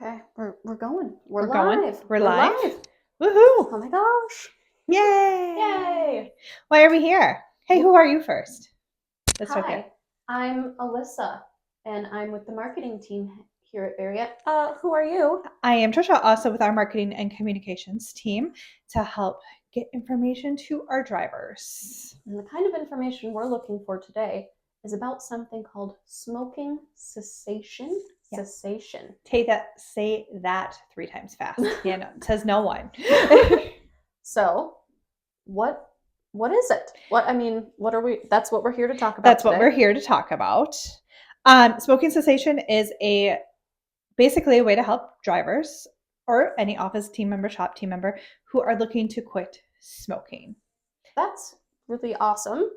Okay, we're going. We're We're going. live. We're live. Woohoo! Oh my gosh. Yay! Yay. Why are we here? Hey, who are you first? Let's start there. Hi, I'm Alyssa, and I'm with the marketing team here at Veriha. Who are you? I am Tricia, also with our marketing and communications team to help get information to our drivers. And the kind of information we're looking for today is about something called smoking cessation. Yeah. Cessation. Say that 3 times fast. Yeah, no, it says no one. So, what is it? What are we? That's what we're here to talk about. That's what we're here to talk about. Smoking cessation is basically a way to help drivers or any office team member, shop team member who are looking to quit smoking. That's really awesome.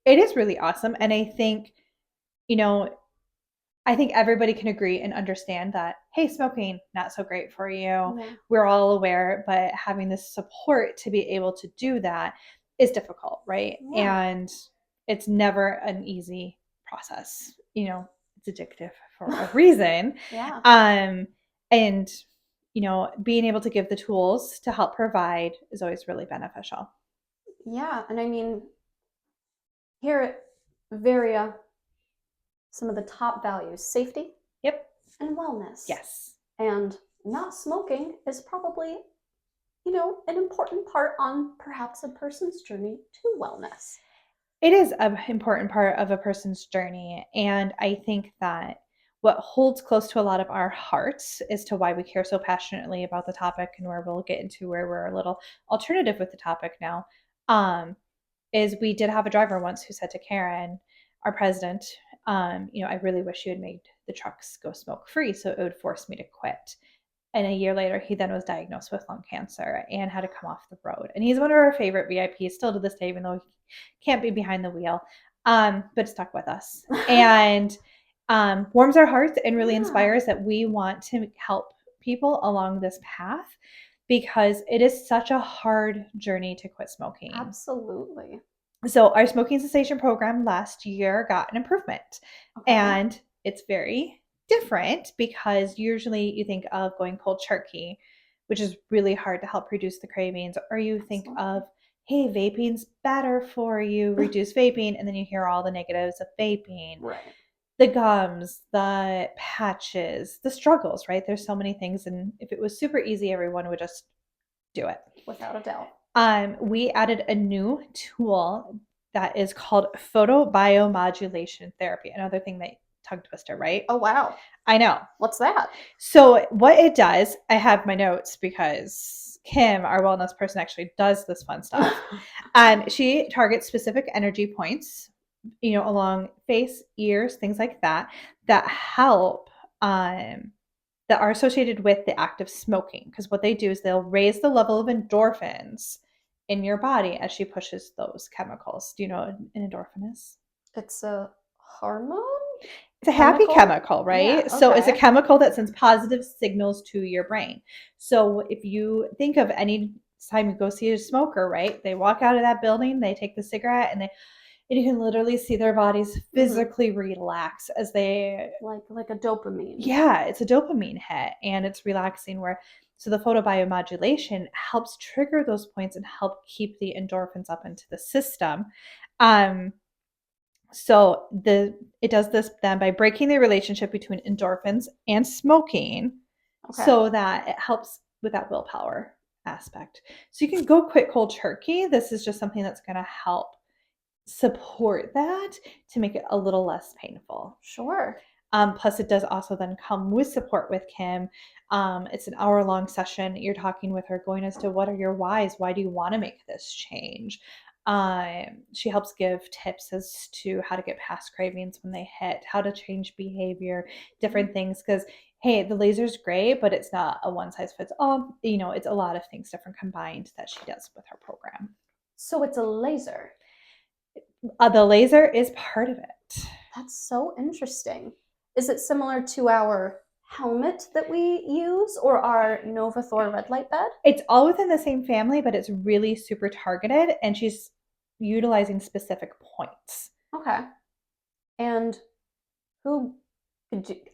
It is really awesome. And I think, everybody can agree and understand that, hey, smoking, not so great for you. Yeah. We're all aware, but having the support to be able to do that is difficult, right? Yeah. And it's never an easy process. It's addictive for a reason. Yeah. And being able to give the tools to help provide is always really beneficial. Yeah, and here at Veriha, some of the top values: safety, yep, and wellness. Yes. And not smoking is probably, an important part on perhaps a person's journey to wellness. It is an important part of a person's journey. And I think that what holds close to a lot of our hearts as to why we care so passionately about the topic, and where we'll get into where we're a little alternative with the topic now, is we did have a driver once who said to Karen, our president, I really wish you had made the trucks go smoke free, so it would force me to quit. And a year later, he then was diagnosed with lung cancer and had to come off the road. And he's one of our favorite VIPs still to this day, even though he can't be behind the wheel, but stuck with us. And warms our hearts and really inspires that we want to help people along this path, because it is such a hard journey to quit smoking. Absolutely. So our smoking cessation program last year got an improvement. Okay. And it's very different, because usually you think of going cold turkey, which is really hard to help reduce the cravings, or you think of, hey, vaping's better for you, reduce vaping, and then you hear all the negatives of vaping. Right. The gums, the patches, the struggles, right? There's so many things, and if it was super easy, everyone would just do it. Without a doubt. We added a new tool that is called photobiomodulation therapy. Another thing that tongue twister, right? Oh, wow. I know. What's that? So what it does, I have my notes because Kim, our wellness person, actually does this fun stuff. She targets specific energy points, along face, ears, things like that help that are associated with the act of smoking. Because what they do is they'll raise the level of endorphins in your body as she pushes those chemicals. Do you know what an endorphin is? It's a hormone? It's a happy chemical, right? Yeah, okay. So it's a chemical that sends positive signals to your brain. So if you think of any time you go see a smoker, right? They walk out of that building, they take the cigarette, and you can literally see their bodies physically relax as they... Like a dopamine. Yeah, it's a dopamine hit, and it's relaxing. So the photobiomodulation helps trigger those points and help keep the endorphins up into the system. So it does this then by breaking the relationship between endorphins and smoking, so that it helps with that willpower aspect. So you can go quit cold turkey. This is just something that's going to help support that to make it a little less painful. Sure. Plus, it does also then come with support with Kim. It's an hour-long session. You're talking with her, going as to what are your whys? Why do you want to make this change? She helps give tips as to how to get past cravings when they hit, how to change behavior, different things. Because, hey, the laser's great, but it's not a one-size-fits-all. It's a lot of things different combined that she does with her program. So it's a laser. The laser is part of it. That's so interesting. Is it similar to our helmet that we use, or our NovaThor red light bed? It's all within the same family, but it's really super targeted, and she's utilizing specific points. Okay. And who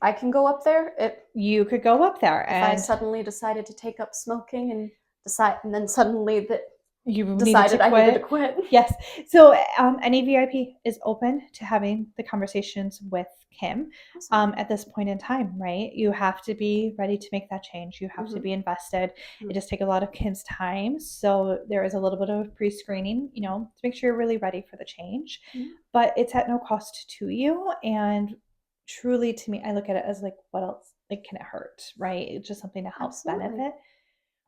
I can go up there You could go up there if I and suddenly decided to take up smoking and then suddenly you needed to decided I needed to quit. quit. Yes. So any VIP is open to having the conversations with Kim Awesome. at this point in time, right? You have to be ready to make that change. You have to be invested. It just takes a lot of Kim's time. So there is a little bit of pre-screening, to make sure you're really ready for the change. But it's at no cost to you. And truly, to me, I look at it as like, what else? Like, can it hurt, right? It's just something to help Absolutely. benefit.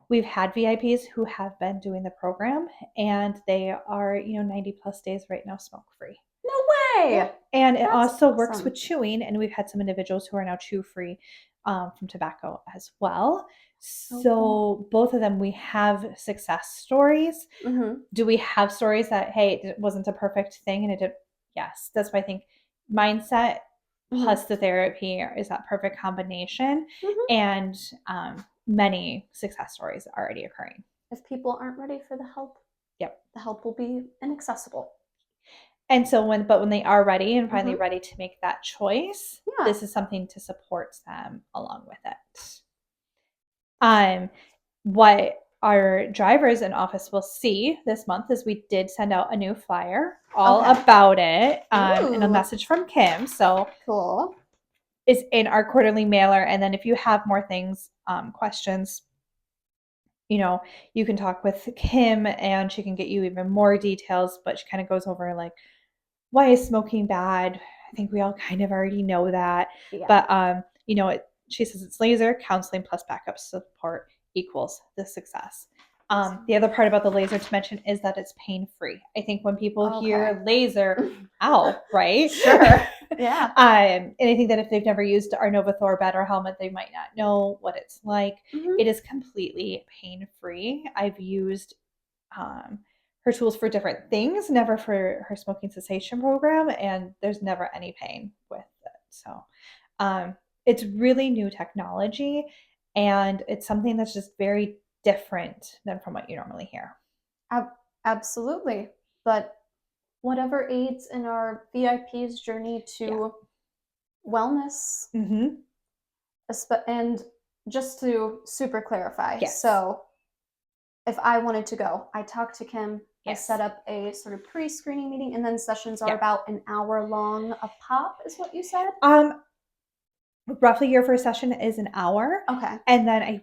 We've had VIPs who have been doing the program and they are, 90 plus days right now smoke free. No way. Yeah. And it That's also works awesome. with chewing. And we've had some individuals who are now chew free from tobacco as well. So cool. both of them, we have success stories. Do we have stories that, hey, it wasn't a perfect thing and it did? Yes. That's why I think mindset plus the therapy is that perfect combination. And many success stories already occurring. If people aren't ready for the help, Yep. the help will be inaccessible. And so when they are ready and finally ready to make that choice, this is something to support them along with it. What our drivers in office will see this month is we did send out a new flyer all about it and a message from Kim. So cool. It's in our quarterly mailer. And then if you have more things, questions, you can talk with Kim and she can get you even more details, but she kind of goes over like, why is smoking bad? I think we all kind of already know that. Yeah. But, she says it's laser, counseling plus backup support equals the success. The other part about the laser to mention is that it's pain-free. I think when people hear laser, ow, right? Sure. Yeah. And I think that if they've never used our Novathor Better helmet, they might not know what it's like. It is completely pain-free. I've used her tools for different things, never for her smoking cessation program, and there's never any pain with it. So it's really new technology, and it's something that's just very different than from what you normally hear. Absolutely. But whatever aids in our VIP's journey to wellness, and just to super clarify, so if I wanted to go, I talked to Kim, I set up a sort of pre-screening meeting, and then sessions are about an hour long a pop, is what you said? Roughly your first session is an hour. Okay. And then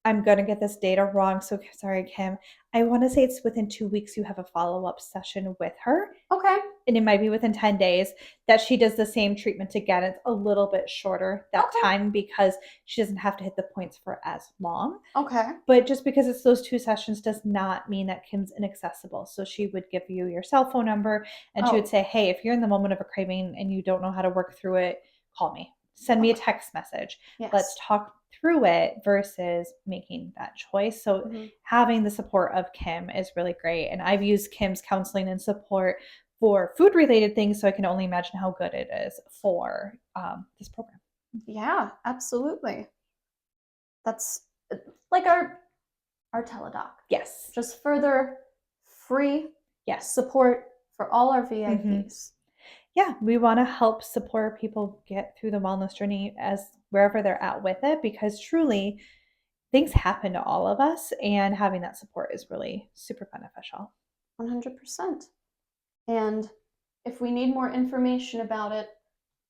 I'm going to get this data wrong, so sorry, Kim. I want to say it's within 2 weeks you have a follow-up session with her. Okay. And it might be within 10 days that she does the same treatment again. It's a little bit shorter that time because she doesn't have to hit the points for as long. Okay. But just because it's those 2 sessions does not mean that Kim's inaccessible. So she would give you your cell phone number and she would say, hey, if you're in the moment of a craving and you don't know how to work through it, call me. Send me a text message. Let's talk through it versus making that choice. So having the support of Kim is really great. And I've used Kim's counseling and support for food related things. So I can only imagine how good it is for this program. Yeah, absolutely. That's like our teledoc. Yes. Just further free support for all our VIPs. Yeah, we want to help support people get through the wellness journey as wherever they're at with it, because truly things happen to all of us and having that support is really super beneficial. 100%. And if we need more information about it,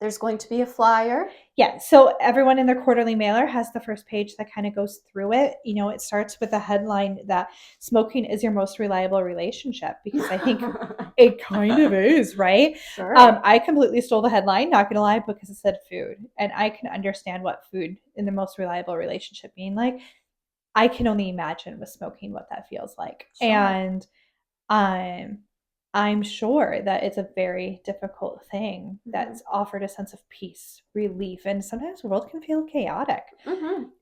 there's going to be a flyer. Yeah, so everyone in their quarterly mailer has the first page that kind of goes through it. It starts with a headline that smoking is your most reliable relationship, because I think it kind of is, right? Sure. I completely stole the headline, not gonna lie, because it said food. And I can understand what food in the most reliable relationship being like. I can only imagine with smoking what that feels like. Sure. And I'm sure that it's a very difficult thing that's offered a sense of peace, relief, and sometimes the world can feel chaotic.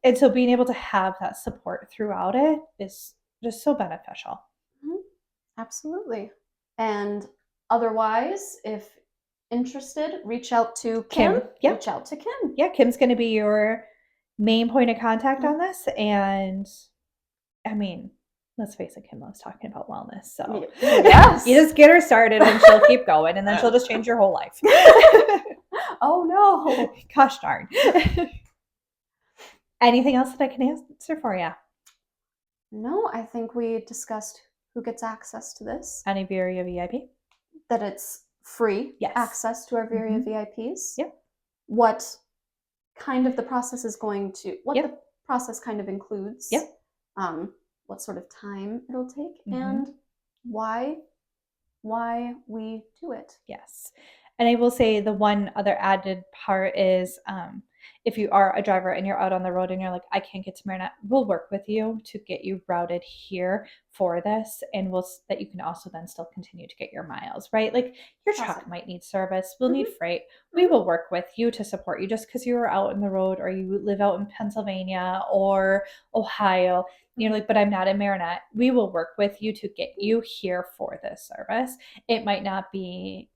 And so being able to have that support throughout it is just so beneficial. Absolutely. And otherwise, if interested, reach out to Kim. Yep. Reach out to Kim. Yeah, Kim's going to be your main point of contact on this. And I mean, let's face it, Kim loves talking about wellness. So yes. you just get her started and she'll keep going, and then she'll just change your whole life. Oh no. Gosh darn. Anything else that I can answer for you? No, I think we discussed who gets access to this. Any Veriha VIP? That it's free access to our Veriha VIPs. Yep. What kind of the process is going to, what the process kind of includes. Yep. What sort of time it'll take, and why we do it. Yes. And I will say the one other added part is if you are a driver and you're out on the road and you're like, I can't get to Marinette, we'll work with you to get you routed here for this. And that you can also then still continue to get your miles, right? Like your truck might need service. We'll need freight. We will work with you to support you just because you are out on the road or you live out in Pennsylvania or Ohio. You're like, but I'm not in Marinette. We will work with you to get you here for this service. It might not be,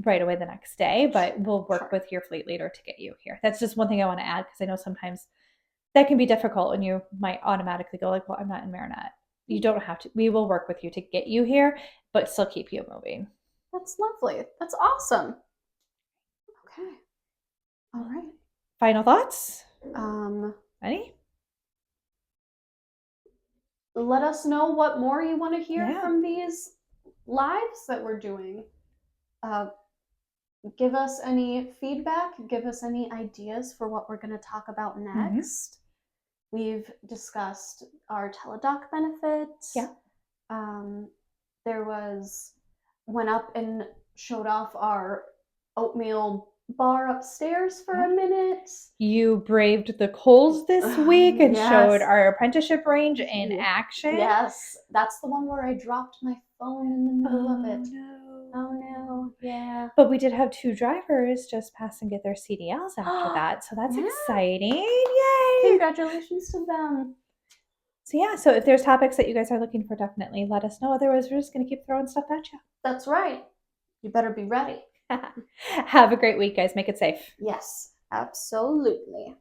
right away the next day, but we'll work with your fleet leader to get you here. That's just one thing I want to add because I know sometimes that can be difficult and you might automatically go like, well, I'm not in Marinette. You don't have to. We will work with you to get you here, but still keep you moving. That's lovely. That's awesome. Okay. All right. Final thoughts? Any? Let us know what more you want to hear from these lives that we're doing. Give us any feedback, give us any ideas for what we're going to talk about next. We've discussed our teledoc benefits. There went up and showed off our oatmeal bar upstairs for a minute. You braved the coals this week and showed our apprenticeship range in action. Yes, that's the one where I dropped my phone in the middle of it. No. Oh no, yeah. But we did have 2 drivers just pass and get their CDLs after that, so that's exciting. Yay! Congratulations to them. So if there's topics that you guys are looking for, definitely let us know. Otherwise, we're just going to keep throwing stuff at you. That's right. You better be ready. Have a great week, guys. Make it safe. Yes, absolutely.